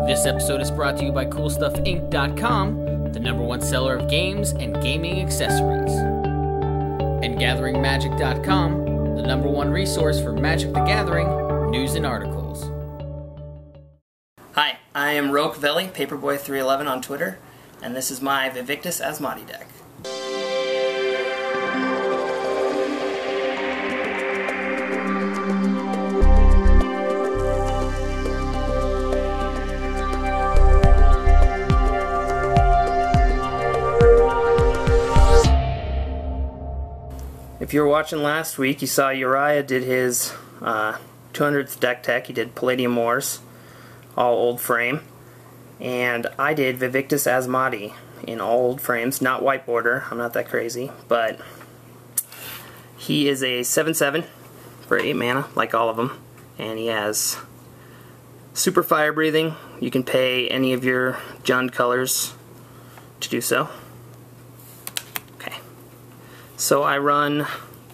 This episode is brought to you by CoolStuffInc.com, the #1 seller of games and gaming accessories. And GatheringMagic.com, the #1 resource for Magic the Gathering news and articles. Hi, I am Rowe, Paperboy311 on Twitter, and this is my Vaevictis Asmadi deck. If you were watching last week, you saw Uriah did his 200th deck tech. He did Palladium Moors, all old frame. And I did Vaevictis Asmadi in all old frames, not white border. I'm not that crazy, but he is a 7/7 for 8 mana, like all of them. And he has super fire breathing. You can pay any of your Jund colors to do so. So I run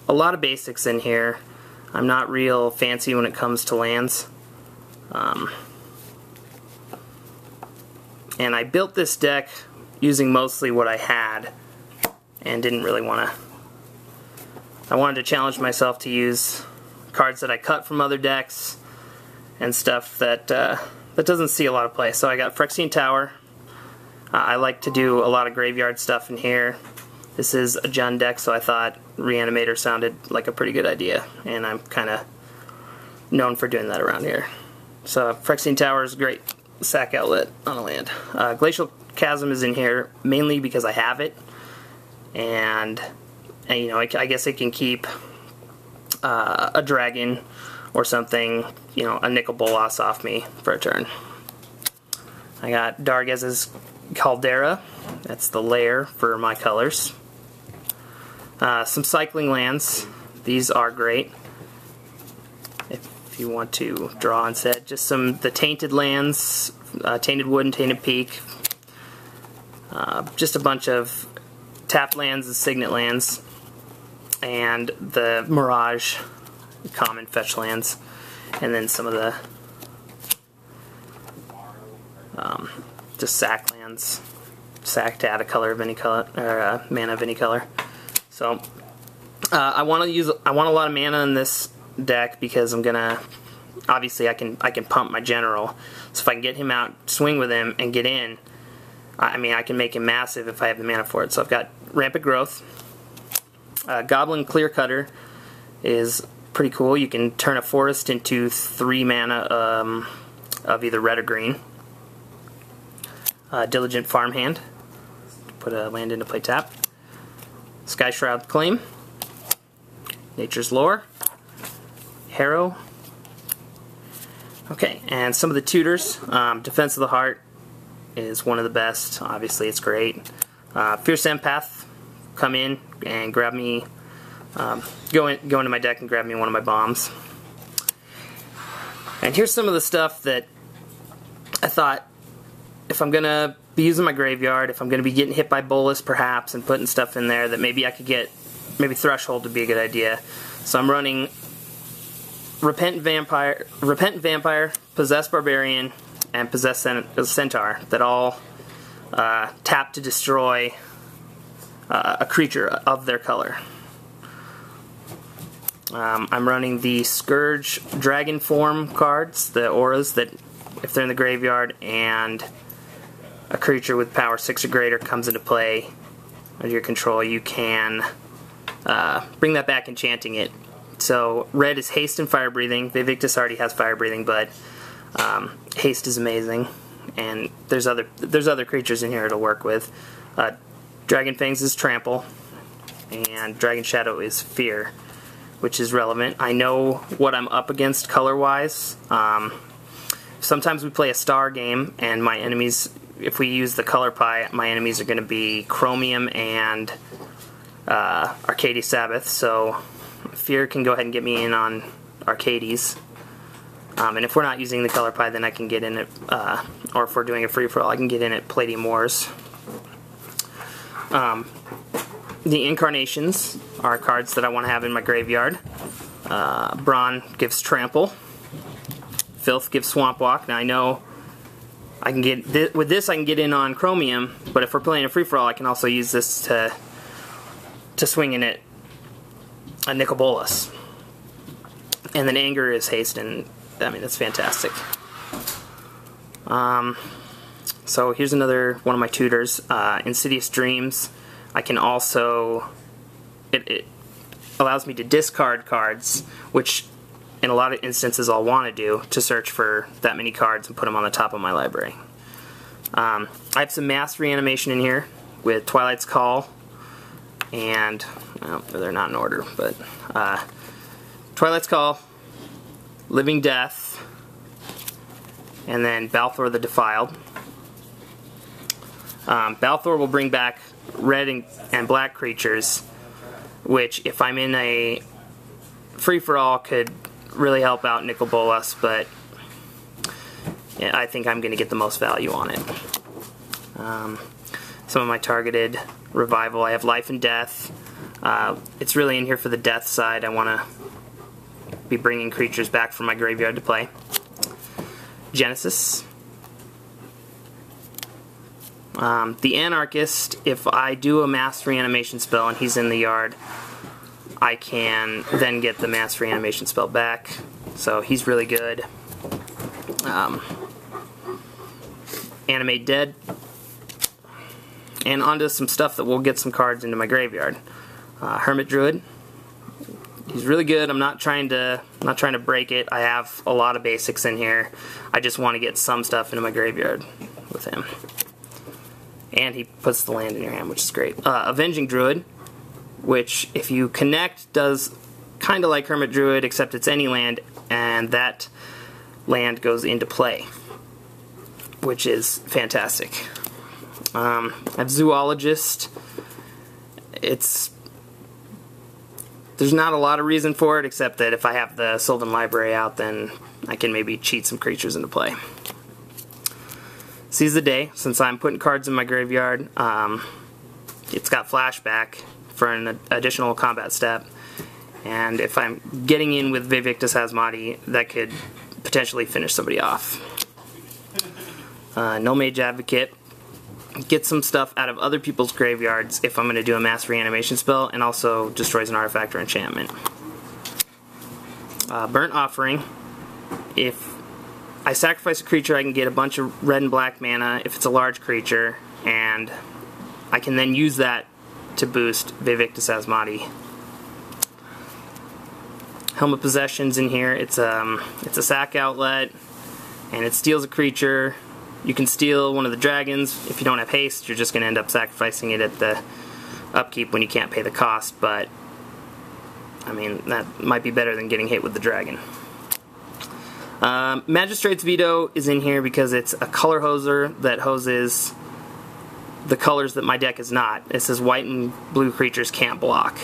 a lot of basics in here. I'm not real fancy when it comes to lands. And I built this deck using mostly what I had and didn't really want to... I wanted to challenge myself to use cards that I cut from other decks and stuff that doesn't see a lot of play. So I got Phyrexian Tower. I like to do a lot of graveyard stuff in here. This is a Jund deck, so I thought Reanimator sounded like a pretty good idea, and I'm kind of known for doing that around here. So Phyrexian Tower is a great sack outlet on a land. Glacial Chasm is in here mainly because I have it, and you know, I guess it can keep a dragon or something, you know, a Nicol Bolas off me for a turn. I got Darigaaz's Caldera. That's the lair for my colors. Some cycling lands. These are great if you want to draw instead. Just the Tainted lands, Tainted Wood and Tainted Peak. Just a bunch of tapped lands and signet lands. And the Mirage common fetch lands. And then some of the just sack lands. Sack to add a color of any color, or mana of any color. So I want a lot of mana in this deck because I'm gonna, obviously I can pump my general. So if I can get him out, swing with him, and get in, I mean I can make him massive if I have the mana for it. So I've got Rampant Growth. Goblin Clearcutter is pretty cool. You can turn a forest into 3 mana of either red or green. Diligent Farmhand. Put a land into play tap. Skyshroud Claim. Nature's Lore. Harrow. Okay, and some of the tutors. Defense of the Heart is one of the best. Obviously, it's great. Fierce Empath. Come in and grab me. Go into my deck and grab me one of my bombs. And here's some of the stuff that I thought, if I'm gonna be using my graveyard, if I'm gonna be getting hit by Bolas perhaps and putting stuff in there, that maybe I could get, maybe Threshold would be a good idea. So I'm running Repentant Vampire, Possessed Barbarian, and Possessed Centaur that all tap to destroy a creature of their color. I'm running the Scourge Dragon Form cards, the auras that if they're in the graveyard and a creature with power 6 or greater comes into play under your control, you can bring that back enchanting it. So red is haste and fire breathing. Vaevictis already has fire breathing, but haste is amazing, and there's other creatures in here it'll work with. Dragon Fangs is trample, and Dragon Shadow is fear, which is relevant. I know what I'm up against color-wise. Sometimes we play a star game, and my enemies, if we use the color pie, my enemies are going to be Chromium and Arcades Sabbath, so Fear can go ahead and get me in on Arcades. And if we're not using the color pie, then I can get in it, or if we're doing a free-for-all, I can get in at Palladium Moors. The Incarnations are cards that I want to have in my graveyard. Brawn gives Trample. Filth gives Swamp Walk. Now I know I can get with this I can get in on Chromium, but if we're playing a free-for-all, I can also use this to swing in at a Nicol Bolas. And then Anger is haste, and I mean, that's fantastic. So here's another one of my tutors, Insidious Dreams. I can also, it allows me to discard cards, which in a lot of instances I'll want to do to search for that many cards and put them on the top of my library. I have some mass reanimation in here with Twilight's Call, and, well, they're not in order, but Twilight's Call, Living Death, and then Balthor the Defiled. Balthor will bring back red and black creatures, which if I'm in a free-for-all could really help out Nicol Bolas, but yeah, I think I'm going to get the most value on it. Some of my targeted revival, I have Life and Death. It's really in here for the death side. I want to be bringing creatures back from my graveyard to play. Genesis. The Anarchist, if I do a mass reanimation spell and he's in the yard, I can then get the mass reanimation spell back. So he's really good. Animate Dead. And onto some stuff that will get some cards into my graveyard. Hermit Druid. He's really good. I'm not trying to break it. I have a lot of basics in here. I just want to get some stuff into my graveyard with him. And he puts the land in your hand, which is great. Avenging Druid, which if you connect does kind of like Hermit Druid, except it's any land, and that land goes into play, which is fantastic. I have Zoologist. There's not a lot of reason for it, except that if I have the Sylvan Library out, then I can maybe cheat some creatures into play. Seize the Day, since I'm putting cards in my graveyard, it's got flashback for an additional combat step, and if I'm getting in with Vaevictis Asmadi, that could potentially finish somebody off. Nullmage Advocate, get some stuff out of other people's graveyards if I'm going to do a mass reanimation spell, and also destroys an artifact or enchantment. Burnt Offering, if I sacrifice a creature, I can get a bunch of red and black mana if it's a large creature, and I can then use that to boost Vaevictis Asmadi. Helm of Possession's in here. It's a sack outlet, and it steals a creature. You can steal one of the dragons. If you don't have haste, you're just going to end up sacrificing it at the upkeep when you can't pay the cost, but I mean, that might be better than getting hit with the dragon. Magistrate's Veto is in here because it's a color hoser that hoses the colors that my deck is not. It says white and blue creatures can't block.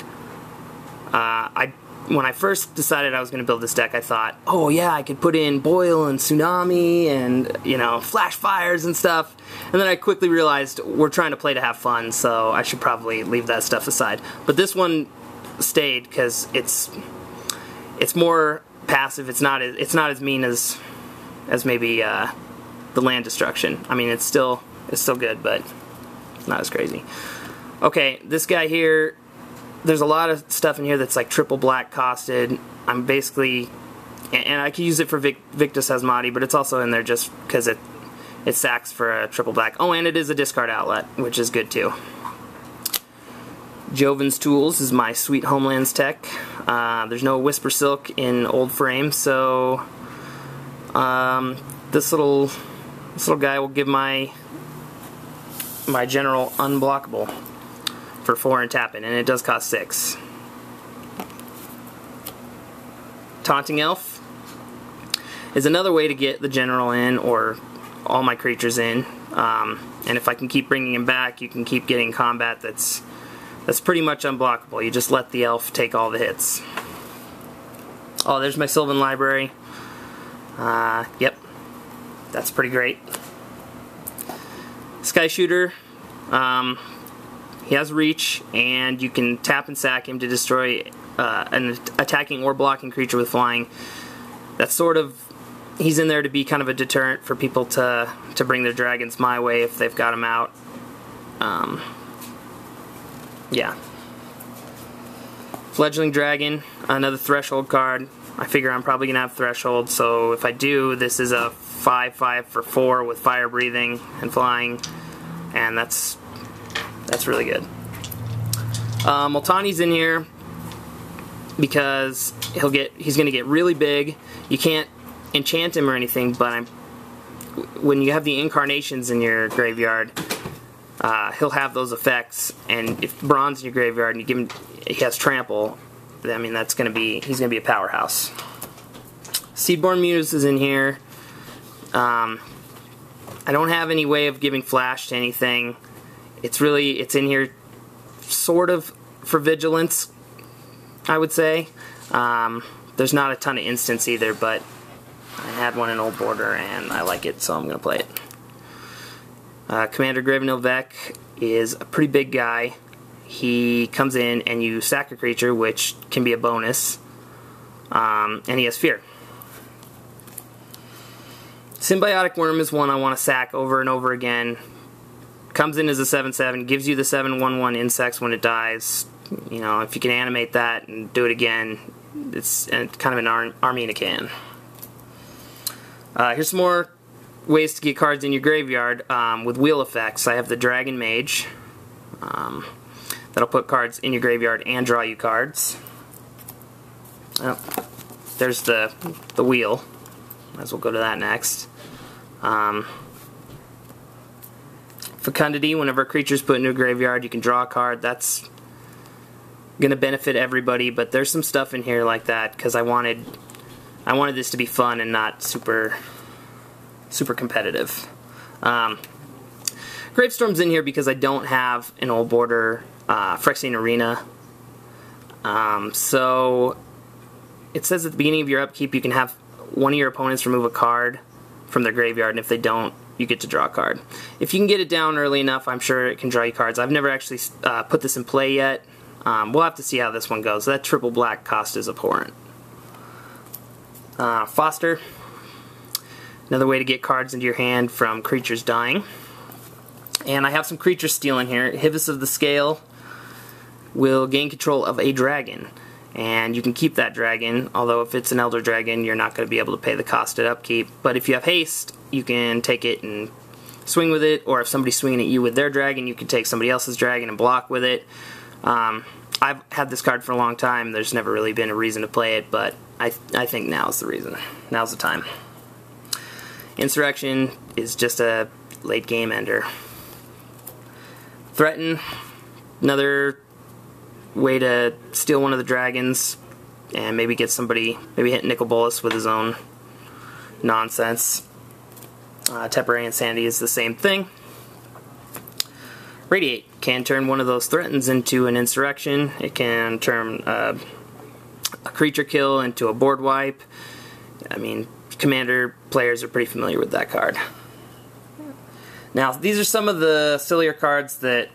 When I first decided I was going to build this deck, I thought, oh yeah, I could put in Boil and Tsunami and, you know, Flash Fires and stuff. And then I quickly realized we're trying to play to have fun, so I should probably leave that stuff aside. But this one stayed because it's more passive. It's not as mean as maybe the land destruction. I mean, it's still good, but not as crazy. Okay, this guy here, there's a lot of stuff in here that's like triple black costed. I'm basically, and I can use it for Vaevictis Asmadi, but it's also in there just because it sacks for a triple black. Oh, and it is a discard outlet, which is good too. Joven's Tools is my Sweet Homelands tech. There's no Whisper Silk in Old Frame, so this little guy will give my general unblockable for 4 and tap it, and it does cost 6. Taunting Elf is another way to get the general in, or all my creatures in, and if I can keep bringing him back, you can keep getting combat that's pretty much unblockable. You just let the elf take all the hits. Oh, there's my Sylvan Library. Yep, that's pretty great. Skyshooter, he has reach, and you can tap and sack him to destroy an attacking or blocking creature with flying. That's sort of he's in there to be kind of a deterrent for people to bring their dragons my way if they've got them out. Yeah. Fledgling Dragon, another Threshold card. I figure I'm probably going to have Threshold, so if I do, this is a 5/5 for 4 with Fire Breathing and Flying, and that's really good. Multani's in here because he's going to get really big. You can't enchant him or anything, but when you have the Incarnations in your graveyard, he'll have those effects, and if Bronze in your graveyard and you give him, he has Trample, I mean he's going to be a powerhouse. Seedborn Muse is in here. I don't have any way of giving flash to anything. It's in here sort of for vigilance, I would say. There's not a ton of instants either, but I had one in Old Border and I like it, so I'm going to play it. Commander Gravenil Vec is a pretty big guy. He comes in and you sack a creature, which can be a bonus, and he has Fear. Symbiotic Worm is one I want to sack over and over again. Comes in as a 7/7, gives you the 7/1/1 insects when it dies. You know, if you can animate that and do it again, it's kind of an army in a can. Here's some more ways to get cards in your graveyard with wheel effects. I have the Dragon Mage. That'll put cards in your graveyard and draw you cards. Oh, there's the wheel. Might as well go to that next. Fecundity, whenever a creature's put into a graveyard, you can draw a card. That's going to benefit everybody, but there's some stuff in here like that because I wanted this to be fun and not super competitive. Gravestorm's in here because I don't have an Old Border Phyrexian Arena. So it says at the beginning of your upkeep you can have one of your opponents remove a card from their graveyard, and if they don't, you get to draw a card. If you can get it down early enough, I'm sure it can draw you cards. I've never actually put this in play yet. We'll have to see how this one goes. That triple black cost is abhorrent. Foster, another way to get cards into your hand from creatures dying. And I have some creature steal in here. Hivus of the Scale will gain control of a dragon, and you can keep that dragon, although if it's an Elder Dragon you're not going to be able to pay the cost at upkeep. But if you have haste, you can take it and swing with it, or if somebody's swinging at you with their dragon, you can take somebody else's dragon and block with it. I've had this card for a long time. There's never really been a reason to play it, but I think now's the reason. Now's the time. Insurrection is just a late game ender. Threaten, another way to steal one of the dragons and maybe get somebody, maybe hit Nicol Bolas with his own nonsense. Temporary Insanity is the same thing. Radiate can turn one of those threatens into an insurrection. It can turn a creature kill into a board wipe. I mean, Commander players are pretty familiar with that card. Now, these are some of the sillier cards that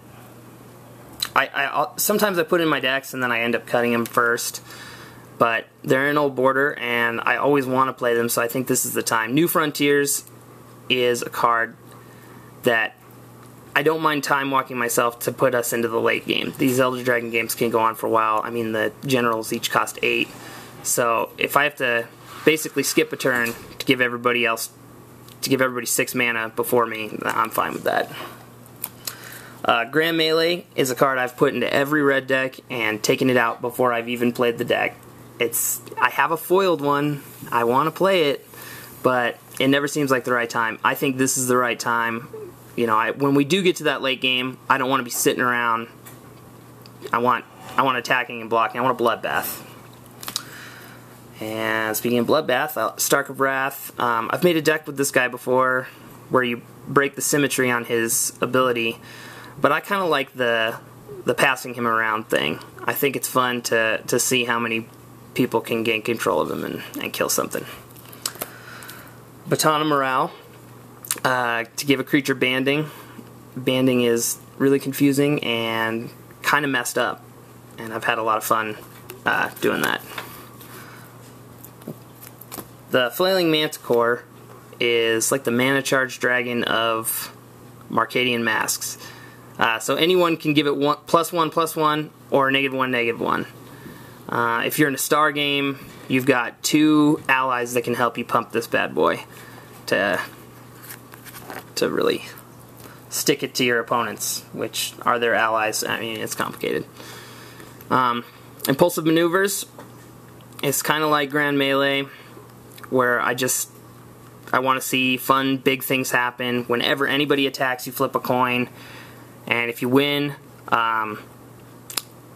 sometimes I put in my decks and then I end up cutting them first. But they're in Old Border and I always want to play them, so I think this is the time. New Frontiers is a card that I don't mind time walking myself to put us into the late game. These Elder Dragon games can go on for a while. I mean, the generals each cost 8. So if I have to basically skip a turn to give everybody 6 mana before me, I'm fine with that. Grand Melee is a card I've put into every red deck and taken it out before I've even played the deck. I have a foiled one. I want to play it, but it never seems like the right time. I think this is the right time. You know, when we do get to that late game, I don't want to be sitting around. I want attacking and blocking. I want a bloodbath. And speaking of bloodbath, Stark of Wrath. I've made a deck with this guy before where you break the symmetry on his ability, but I kind of like the passing him around thing. I think it's fun to see how many people can gain control of him and kill something. Baton of Morale. To give a creature banding. Banding is really confusing and kind of messed up, and I've had a lot of fun doing that. The Flailing Manticore is like the mana charge dragon of Marcadian Masks. So anyone can give it +1/+1 or -1/-1. If you're in a star game, you've got 2 allies that can help you pump this bad boy to really stick it to your opponents, which are their allies. I mean, it's complicated. Impulsive Maneuvers is kind of like Grand Melee, where I want to see fun, big things happen. Whenever anybody attacks, you flip a coin, and if you win,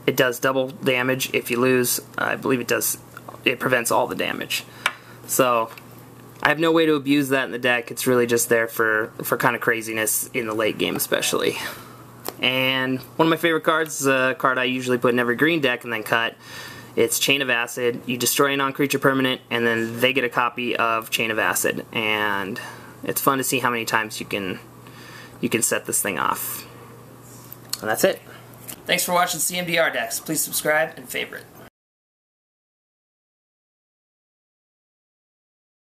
it does double damage. If you lose, I believe it prevents all the damage. So I have no way to abuse that in the deck. It's really just there for kind of craziness in the late game especially. And one of my favorite cards is a card I usually put in every green deck and then cut. It's Chain of Acid. You destroy a non-creature permanent, and then they get a copy of Chain of Acid. And it's fun to see how many times you can set this thing off. And that's it. Thanks for watching CMDR decks. Please subscribe and favorite.